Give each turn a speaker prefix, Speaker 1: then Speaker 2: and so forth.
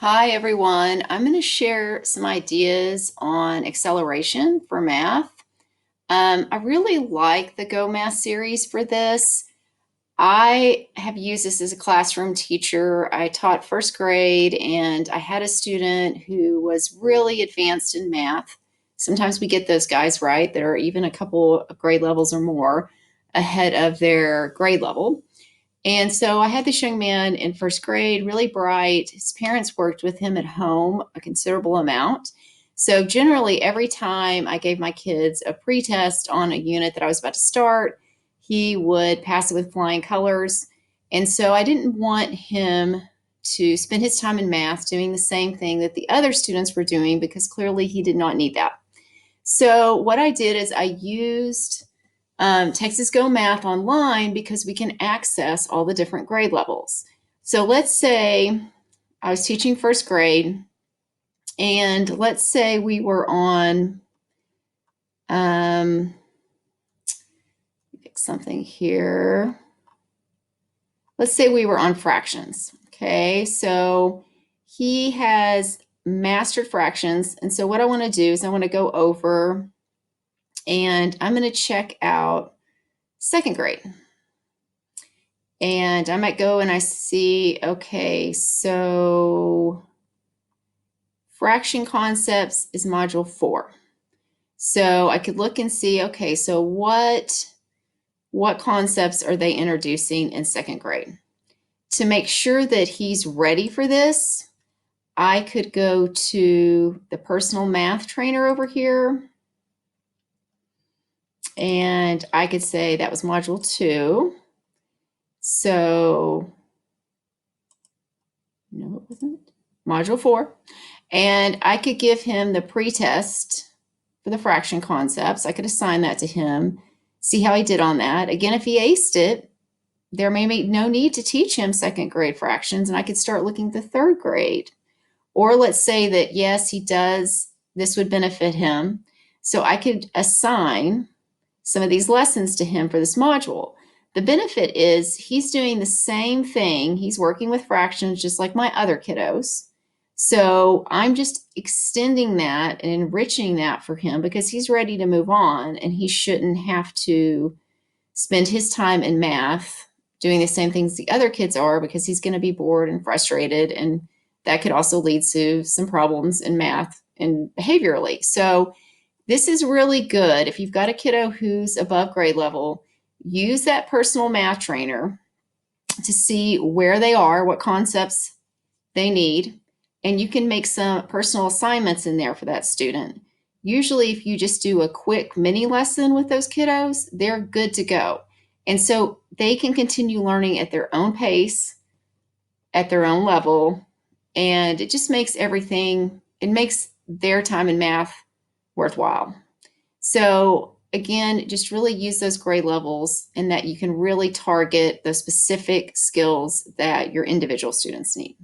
Speaker 1: Hi, everyone. I'm going to share some ideas on acceleration for math. I really like the Go Math series for this. I have used this as a classroom teacher. I taught first grade, and I had a student who was really advanced in math. Sometimes we get those guys, right, that are even a couple of grade levels or more ahead of their grade level. And so I had this young man in first grade, really bright. His parents worked with him at home a considerable amount. So generally, every time I gave my kids a pretest on a unit that I was about to start, he would pass it with flying colors. And so I didn't want him to spend his time in math doing the same thing that the other students were doing because clearly he did not need that. So what I did is I used Texas Go Math online because we can access all the different grade levels. So let's say I was teaching first grade, and let's say we were on, pick something here. Let's say we were on fractions. Okay, so he has mastered fractions. And so what I want to do is I want to go over and I'm going to check out second grade. And I might go and I see, okay, so fraction concepts is module 4. So I could look and see, okay, so what concepts are they introducing in second grade? To make sure that he's ready for this, I could go to the personal math trainer over here, and I could say that was module 2. So, no, it wasn't. Module 4. And I could give him the pretest for the fraction concepts. I could assign that to him, see how he did on that. Again, if he aced it, there may be no need to teach him second grade fractions, and I could start looking at the third grade. Or let's say that, yes, he does, this would benefit him. So I could assign some of these lessons to him for this module. The benefit is he's doing the same thing. He's working with fractions just like my other kiddos. So I'm just extending that and enriching that for him because he's ready to move on, and he shouldn't have to spend his time in math doing the same things the other kids are because he's going to be bored and frustrated, and that could also lead to some problems in math and behaviorally. So this is really good. If you've got a kiddo who's above grade level, use that personal math trainer to see where they are, what concepts they need, and you can make some personal assignments in there for that student. Usually, if you just do a quick mini lesson with those kiddos, they're good to go. And so they can continue learning at their own pace, at their own level, and it just makes everything, it makes their time in math worthwhile. So again, just really use those grade levels and that you can really target the specific skills that your individual students need.